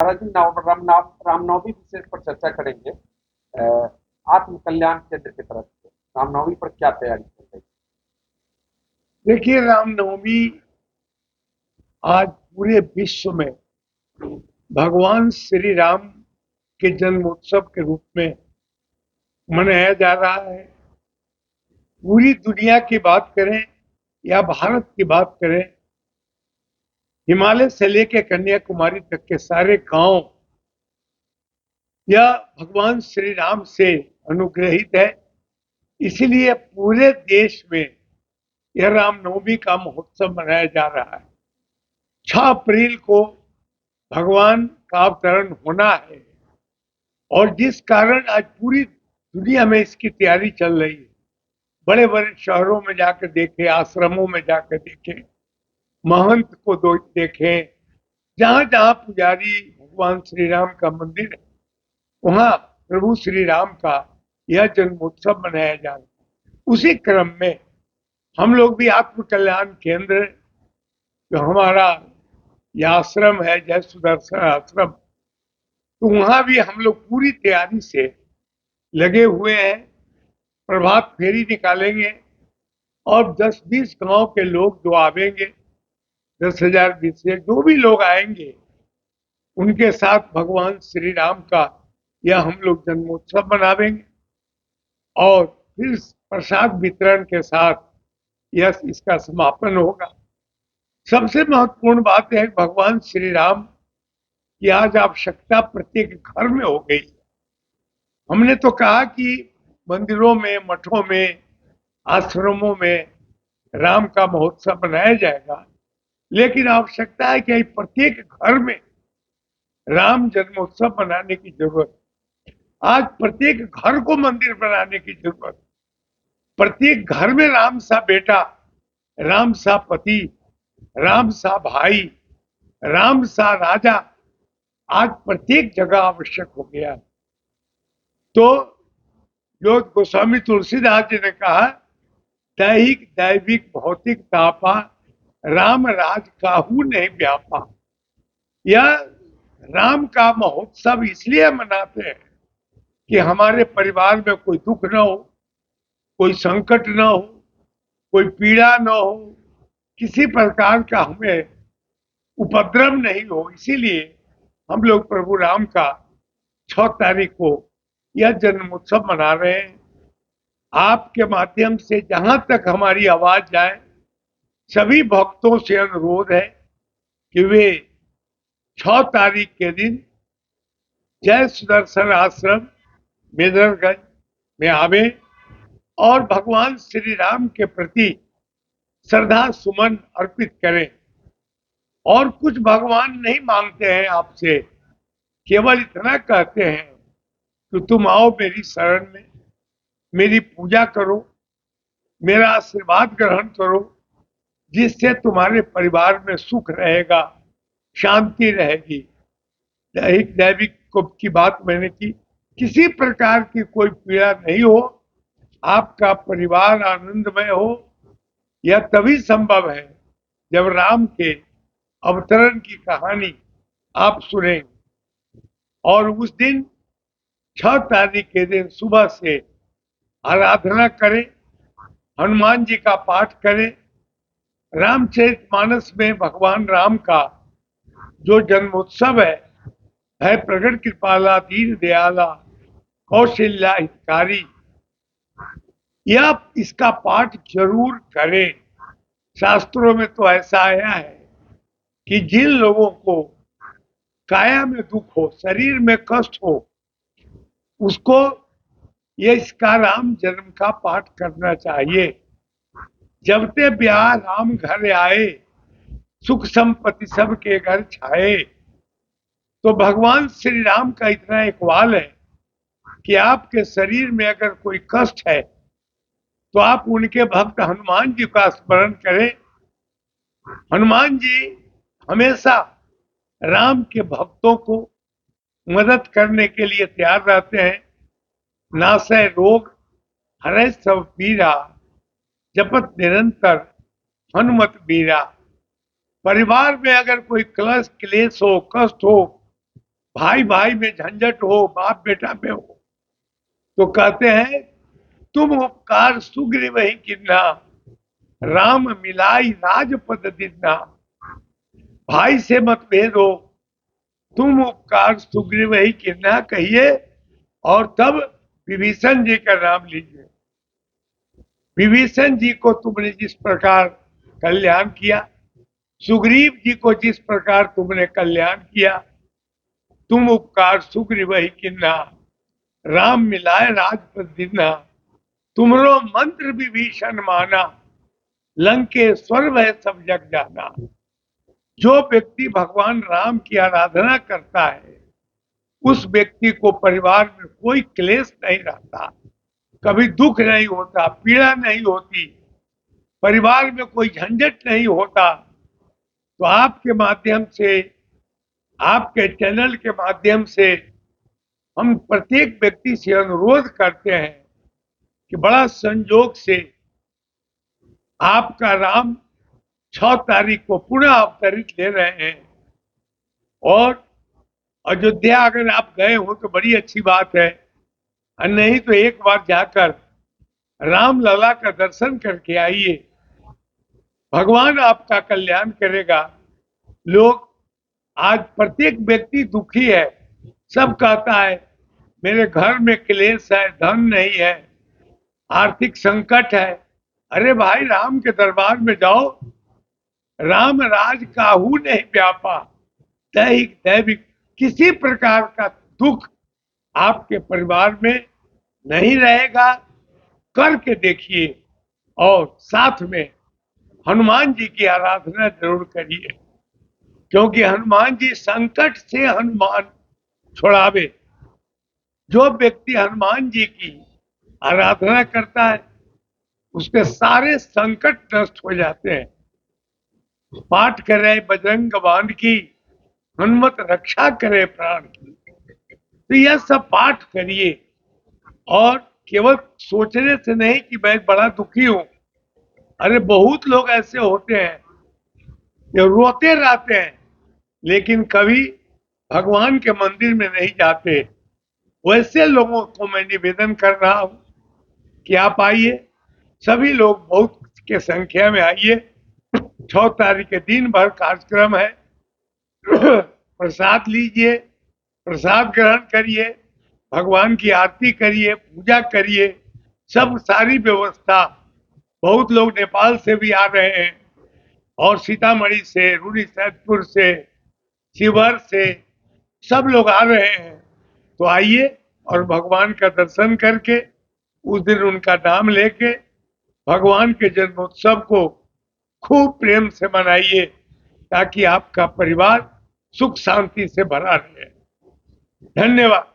महाराज जी रामनवमी विशेष पर चर्चा करेंगे। आत्म कल्याण केंद्र की तरफ से रामनवमी पर क्या तैयारी चल रही देखिए, रामनवमी आज पूरे विश्व में भगवान श्री राम के जन्मोत्सव के रूप में मनाया जा रहा है। पूरी दुनिया की बात करें या भारत की बात करें, हिमालय से लेकर कन्याकुमारी तक के सारे गांव यह भगवान श्री राम से अनुग्रहित है। इसीलिए पूरे देश में यह रामनवमी का महोत्सव मनाया जा रहा है। 6 अप्रैल को भगवान का अवतरण होना है और जिस कारण आज पूरी दुनिया में इसकी तैयारी चल रही है। बड़े बड़े शहरों में जाकर देखे, आश्रमों में जाकर देखे, महंत को देखे, जहां जहां पुजारी भगवान श्री राम का मंदिर है, वहां प्रभु श्री राम का यह जन्मोत्सव मनाया जा रहा है। उसी क्रम में हम लोग भी आत्म कल्याण केंद्र, जो हमारा यह आश्रम है, जय सुदर्शन आश्रम, तो वहां भी हम लोग पूरी तैयारी से लगे हुए हैं। प्रभात फेरी निकालेंगे और 10-20 गांव के लोग जो आवेंगे, 10,000 20 जो भी लोग आएंगे, उनके साथ भगवान श्री राम का यह हम लोग जन्मोत्सव मनावेंगे और फिर प्रसाद वितरण के साथ यह इसका समापन होगा। सबसे महत्वपूर्ण बात है भगवान श्री राम की आज आवश्यकता प्रत्येक घर में हो गई। हमने तो कहा कि मंदिरों में, मठों में, आश्रमों में राम का महोत्सव मनाया जाएगा, लेकिन आवश्यकता है कि प्रत्येक घर में राम जन्मोत्सव मनाने की जरूरत। आज प्रत्येक घर को मंदिर बनाने की जरूरत। प्रत्येक घर में राम सा बेटा, राम सा पति, राम सा भाई, राम सा राजा आज प्रत्येक जगह आवश्यक हो गया। तो जो गोस्वामी तुलसीदास जी ने कहा, दैहिक दैविक भौतिक तापा, राम राज काहू नहीं व्यापा। यह राम का महोत्सव इसलिए मनाते हैं कि हमारे परिवार में कोई दुख न हो, कोई संकट न हो, कोई पीड़ा न हो, किसी प्रकार का हमें उपद्रव नहीं हो। इसीलिए हम लोग प्रभु राम का 6 तारीख को यह जन्मोत्सव मना रहे हैं। आपके माध्यम से जहां तक हमारी आवाज जाए, सभी भक्तों से अनुरोध है कि वे 6 तारीख के दिन जय सुदर्शन आश्रम मेदरगंज में आवे और भगवान श्री राम के प्रति श्रद्धा सुमन अर्पित करें। और कुछ भगवान नहीं मांगते हैं आपसे, केवल इतना कहते हैं कि तुम आओ मेरी शरण में, मेरी पूजा करो, मेरा आशीर्वाद ग्रहण करो, जिससे तुम्हारे परिवार में सुख रहेगा, शांति रहेगी। दैहिक दैविक की बात मैंने की, किसी प्रकार की कोई पीड़ा नहीं हो, आपका परिवार आनंदमय हो। यह तभी संभव है जब राम के अवतरण की कहानी आप सुनेंगे। और उस दिन 6 तारीख के दिन सुबह से आराधना करें, हनुमान जी का पाठ करें। रामचरितमानस में भगवान राम का जो जन्मोत्सव है प्रगट कृपाला दीन दयाला कौशल्या हितकारी, यह इसका पाठ जरूर करें। शास्त्रों में तो ऐसा आया है कि जिन लोगों को काया में दुख हो, शरीर में कष्ट हो, उसको ये इसका राम जन्म का पाठ करना चाहिए। जब ते ब्याह राम घर आए, सुख संपत्ति सबके घर छाए। तो भगवान श्री राम का इतना इकबाल है कि आपके शरीर में अगर कोई कष्ट है तो आप उनके भक्त हनुमान जी का स्मरण करें। हनुमान जी हमेशा राम के भक्तों को मदद करने के लिए तैयार रहते हैं। नासय रोग हरै सब पीरा, जपत निरंतर हनुमत बीरा। परिवार में अगर कोई क्लेश हो, कष्ट हो, भाई भाई में झंझट हो, बाप बेटा में हो, तो कहते हैं तुम उपकार सुग्रीव ही किन्ना, राम मिलाई राजपद दिन्ना। भाई से मतभेद हो, तुम उपकार सुग्रीव ही किन्ना कहिए, और तब विभीषण जी का नाम लीजिए। विभीषण जी को तुमने जिस प्रकार कल्याण किया, सुग्रीव जी को जिस प्रकार तुमने कल्याण किया, तुम उपकार सुग्रीव ही किन्ना, राम मिलाए राजपद दिन्ना। तुमरो मंत्र विभीषण माना, लंकेश्वर वह सब जग जाना। जो व्यक्ति भगवान राम की आराधना करता है, उस व्यक्ति को परिवार में कोई क्लेश नहीं रहता, कभी दुख नहीं होता, पीड़ा नहीं होती, परिवार में कोई झंझट नहीं होता। तो आपके माध्यम से, आपके चैनल के माध्यम से हम प्रत्येक व्यक्ति से अनुरोध करते हैं कि बड़ा संजोग से आपका राम 6 तारीख को पुनः अवतरित ले रहे हैं, और अयोध्या अगर आप गए हो तो बड़ी अच्छी बात है, और नहीं तो एक बार जाकर राम लला का दर्शन करके आइए। भगवान आपका कल्याण करेगा। लोग आज प्रत्येक व्यक्ति दुखी है, सब कहता है मेरे घर में क्लेश है, धन नहीं है, आर्थिक संकट है। अरे भाई, राम के दरबार में जाओ, राम राज काहू नहीं व्यापा, दैहिक दैविक किसी प्रकार का दुख आपके परिवार में नहीं रहेगा। करके देखिए, और साथ में हनुमान जी की आराधना जरूर करिए, क्योंकि हनुमान जी संकट से हनुमान छुड़ावे। जो व्यक्ति हनुमान जी की आराधना करता है, उसके सारे संकट नष्ट हो जाते हैं। पाठ करे बजरंग बाण की, हनुमत रक्षा करे प्राण की। तो यह सब पाठ करिए, और केवल सोचने से नहीं कि मैं बड़ा दुखी हूं। अरे बहुत लोग ऐसे होते हैं जो रोते रहते हैं, लेकिन कभी भगवान के मंदिर में नहीं जाते। वैसे लोगों को मैं निवेदन कर रहा हूं कि आप आइए, सभी लोग बहुत के संख्या में आइए। 6 तारीख के दिन भर कार्यक्रम है। प्रसाद लीजिए, प्रसाद ग्रहण करिए, भगवान की आरती करिए, पूजा करिए, सब सारी व्यवस्था। बहुत लोग नेपाल से भी आ रहे हैं, और सीतामढ़ी से, रूड़ी सैदपुर से, शिवहर से, सब लोग आ रहे हैं। तो आइए और भगवान का दर्शन करके, उस दिन उनका नाम लेके भगवान के जन्मोत्सव को खूब प्रेम से मनाइए, ताकि आपका परिवार सुख शांति से भरा रहे। धन्यवाद।